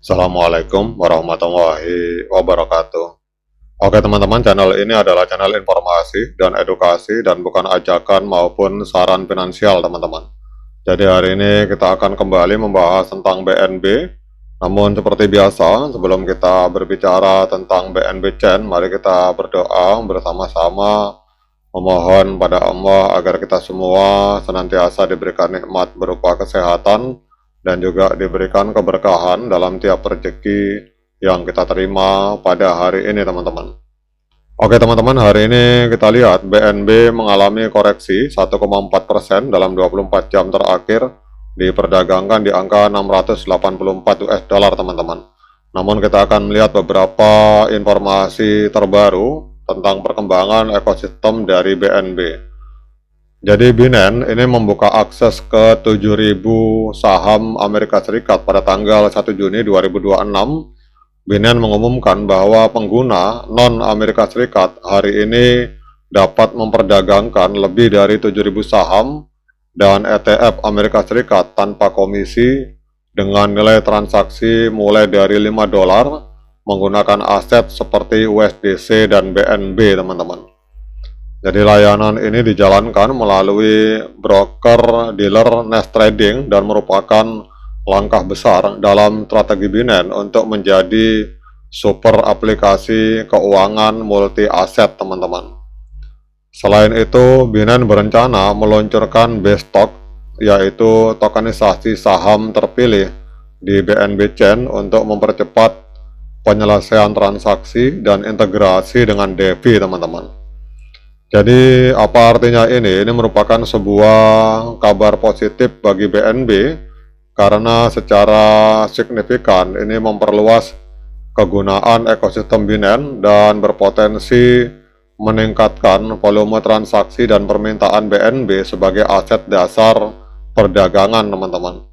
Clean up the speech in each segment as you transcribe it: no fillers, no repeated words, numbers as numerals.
Assalamualaikum warahmatullahi wabarakatuh. Oke teman-teman, channel ini adalah channel informasi dan edukasi dan bukan ajakan maupun saran finansial teman-teman. Jadi hari ini kita akan kembali membahas tentang BNB. Namun seperti biasa, sebelum kita berbicara tentang BNB Chain, mari kita berdoa bersama-sama memohon pada Allah agar kita semua senantiasa diberikan nikmat berupa kesehatan dan juga diberikan keberkahan dalam tiap rezeki yang kita terima pada hari ini teman-teman. Oke teman-teman, hari ini kita lihat BNB mengalami koreksi 1,4% dalam 24 jam terakhir, diperdagangkan di angka 684 US dollar teman-teman. Namun kita akan melihat beberapa informasi terbaru tentang perkembangan ekosistem dari BNB. Jadi Binance ini membuka akses ke 7.000 saham Amerika Serikat pada tanggal 1 Juni 2026. Binance mengumumkan bahwa pengguna non-Amerika Serikat hari ini dapat memperdagangkan lebih dari 7.000 saham dan ETF Amerika Serikat tanpa komisi dengan nilai transaksi mulai dari 5 dolar menggunakan aset seperti USDC dan BNB teman-teman. Jadi layanan ini dijalankan melalui broker dealer Nest Trading dan merupakan langkah besar dalam strategi Binance untuk menjadi super aplikasi keuangan multi aset teman-teman. Selain itu, Binance berencana meluncurkan Bstock, yaitu tokenisasi saham terpilih di BNB Chain untuk mempercepat penyelesaian transaksi dan integrasi dengan DeFi teman-teman. Jadi apa artinya ini? Ini merupakan sebuah kabar positif bagi BNB karena secara signifikan ini memperluas kegunaan ekosistem Binance dan berpotensi meningkatkan volume transaksi dan permintaan BNB sebagai aset dasar perdagangan teman-teman.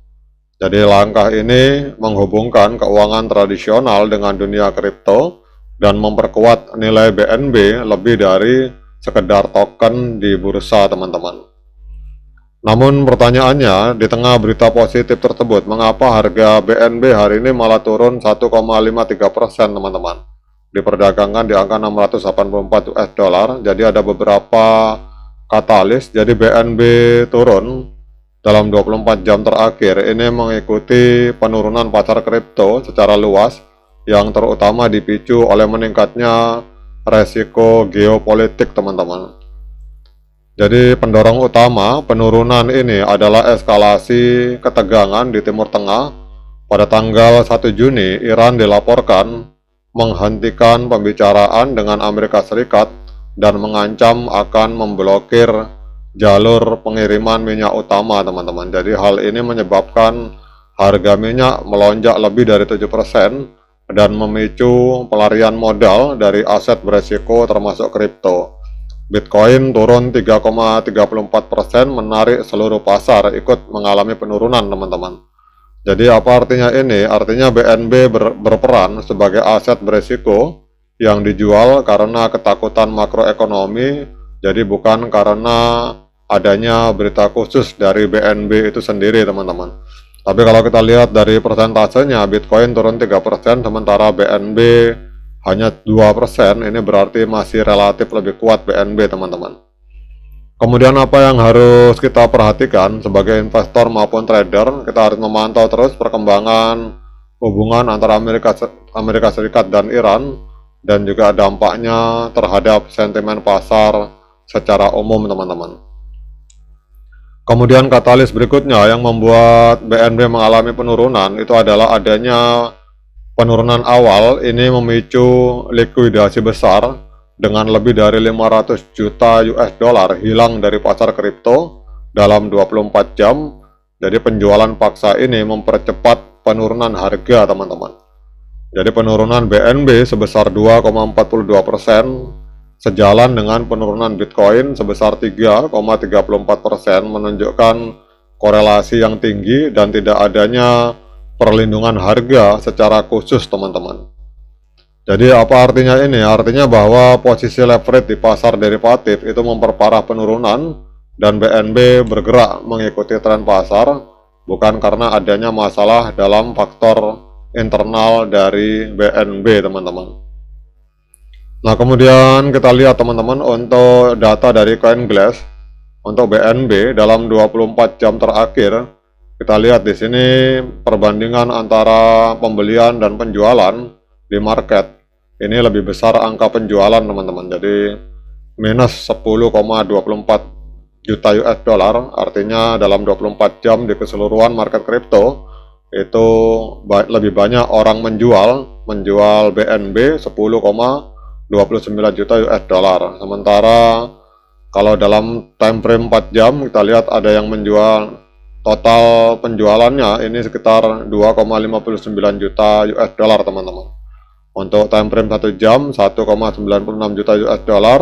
Jadi langkah ini menghubungkan keuangan tradisional dengan dunia kripto dan memperkuat nilai BNB lebih dari sekedar token di bursa teman-teman. Namun pertanyaannya, di tengah berita positif tersebut, mengapa harga BNB hari ini malah turun 1,53% teman-teman? Diperdagangkan di angka 684 US dollar. Jadi ada beberapa katalis. Jadi BNB turun dalam 24 jam terakhir. Ini mengikuti penurunan pasar kripto secara luas yang terutama dipicu oleh meningkatnya resiko geopolitik teman-teman. Jadi pendorong utama penurunan ini adalah eskalasi ketegangan di Timur Tengah. Pada tanggal 1 Juni, Iran dilaporkan menghentikan pembicaraan dengan Amerika Serikat dan mengancam akan memblokir jalur pengiriman minyak utama teman-teman. Jadi hal ini menyebabkan harga minyak melonjak lebih dari 7% dan memicu pelarian modal dari aset beresiko termasuk kripto. Bitcoin turun 3,34%, menarik seluruh pasar ikut mengalami penurunan teman-teman. Jadi apa artinya ini? Artinya BNB berperan sebagai aset beresiko yang dijual karena ketakutan makroekonomi, jadi bukan karena adanya berita khusus dari BNB itu sendiri teman-teman. Tapi kalau kita lihat dari persentasenya, Bitcoin turun 3%, sementara BNB hanya 2%, ini berarti masih relatif lebih kuat BNB teman-teman. Kemudian apa yang harus kita perhatikan sebagai investor maupun trader? Kita harus memantau terus perkembangan hubungan antara Amerika Serikat dan Iran dan juga dampaknya terhadap sentimen pasar secara umum teman-teman. Kemudian katalis berikutnya yang membuat BNB mengalami penurunan itu adalah adanya penurunan awal ini memicu likuidasi besar dengan lebih dari 500 juta US dollar hilang dari pasar kripto dalam 24 jam. Jadi penjualan paksa ini mempercepat penurunan harga teman-teman. Jadi penurunan BNB sebesar 2,42%, sejalan dengan penurunan Bitcoin sebesar 3,34%, menunjukkan korelasi yang tinggi dan tidak adanya perlindungan harga secara khusus teman-teman. Jadi apa artinya ini? Artinya bahwa posisi leverage di pasar derivatif itu memperparah penurunan dan BNB bergerak mengikuti tren pasar bukan karena adanya masalah dalam faktor internal dari BNB teman-teman. Nah, kemudian kita lihat teman-teman untuk data dari CoinGlass untuk BNB dalam 24 jam terakhir. Kita lihat di sini perbandingan antara pembelian dan penjualan di market. Ini lebih besar angka penjualan teman-teman. Jadi minus 10,24 juta US dollar, artinya dalam 24 jam di keseluruhan market kripto itu lebih banyak orang menjual BNB 10,29 juta US dollar. Sementara kalau dalam time frame 4 jam kita lihat ada yang menjual, total penjualannya ini sekitar 2,59 juta US dollar teman-teman. Untuk time frame 1 jam 1,96 juta US dollar,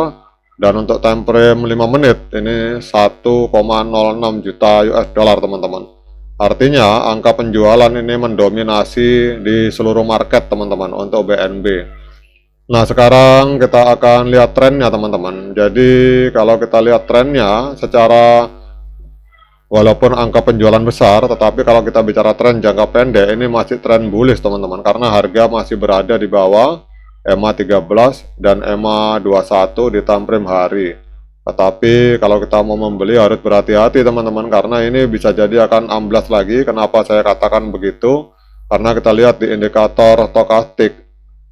dan untuk time frame 5 menit ini 1,06 juta US dollar teman-teman. Artinya angka penjualan ini mendominasi di seluruh market teman-teman untuk BNB. Nah, sekarang kita akan lihat trennya teman-teman. Jadi kalau kita lihat trennya secara, walaupun angka penjualan besar, tetapi kalau kita bicara tren jangka pendek ini masih tren bullish teman-teman, karena harga masih berada di bawah EMA 13 dan EMA 21 di time frame hari. Tetapi kalau kita mau membeli harus berhati-hati teman-teman, karena ini bisa jadi akan amblas lagi. Kenapa saya katakan begitu? Karena kita lihat di indikator stokastik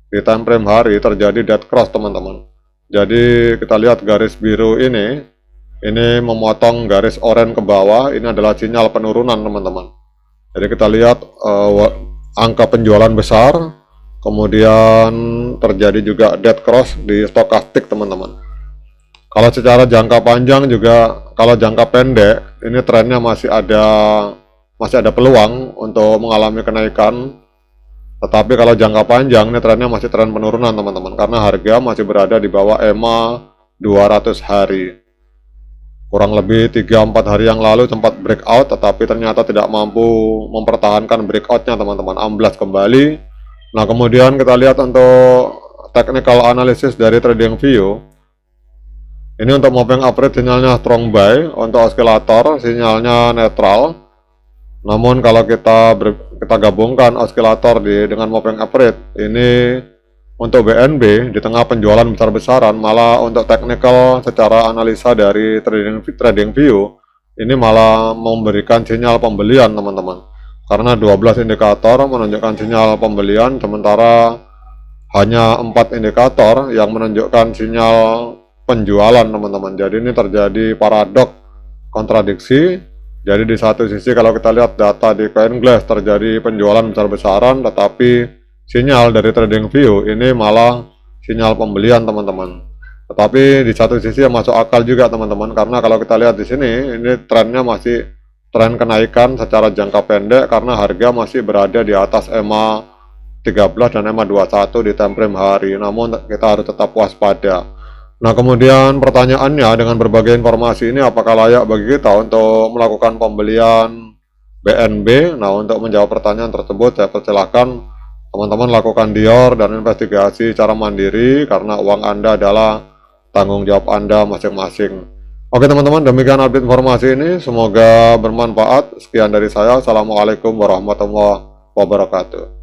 di time frame hari terjadi dead cross teman-teman. Jadi kita lihat garis biru ini memotong garis oranye ke bawah. Ini adalah sinyal penurunan teman-teman. Jadi kita lihat angka penjualan besar, kemudian terjadi juga dead cross di stokastik teman-teman. Kalau secara jangka panjang juga, kalau jangka pendek ini trennya masih ada peluang untuk mengalami kenaikan. Tetapi kalau jangka panjang ini trennya masih tren penurunan teman-teman, karena harga masih berada di bawah EMA 200 hari. Kurang lebih 3-4 hari yang lalu sempat breakout, tetapi ternyata tidak mampu mempertahankan breakoutnya teman-teman, amblas kembali. Nah, kemudian kita lihat untuk technical analysis dari TradingView. Ini untuk moving average sinyalnya strong buy, untuk oscillator sinyalnya netral. Namun kalau kita gabungkan oscillator dengan moving average, ini untuk BNB di tengah penjualan besar-besaran, malah untuk technical secara analisa dari TradingView ini malah memberikan sinyal pembelian teman-teman, karena 12 indikator menunjukkan sinyal pembelian, sementara hanya 4 indikator yang menunjukkan sinyal penjualan teman-teman. Jadi ini terjadi paradok kontradiksi. Jadi di satu sisi kalau kita lihat data di CoinGlass terjadi penjualan besar-besaran, tetapi sinyal dari TradingView ini malah sinyal pembelian teman-teman. Tetapi di satu sisi yang masuk akal juga teman-teman, karena kalau kita lihat di sini ini trennya masih tren kenaikan secara jangka pendek, karena harga masih berada di atas EMA 13 dan EMA 21 di time frame hari. Namun kita harus tetap waspada. Nah, kemudian pertanyaannya, dengan berbagai informasi ini apakah layak bagi kita untuk melakukan pembelian BNB? Nah, untuk menjawab pertanyaan tersebut saya persilahkan teman-teman lakukan dior dan investigasi secara mandiri, karena uang Anda adalah tanggung jawab Anda masing-masing. Oke teman-teman, demikian update informasi ini, semoga bermanfaat. Sekian dari saya, assalamualaikum warahmatullahi wabarakatuh.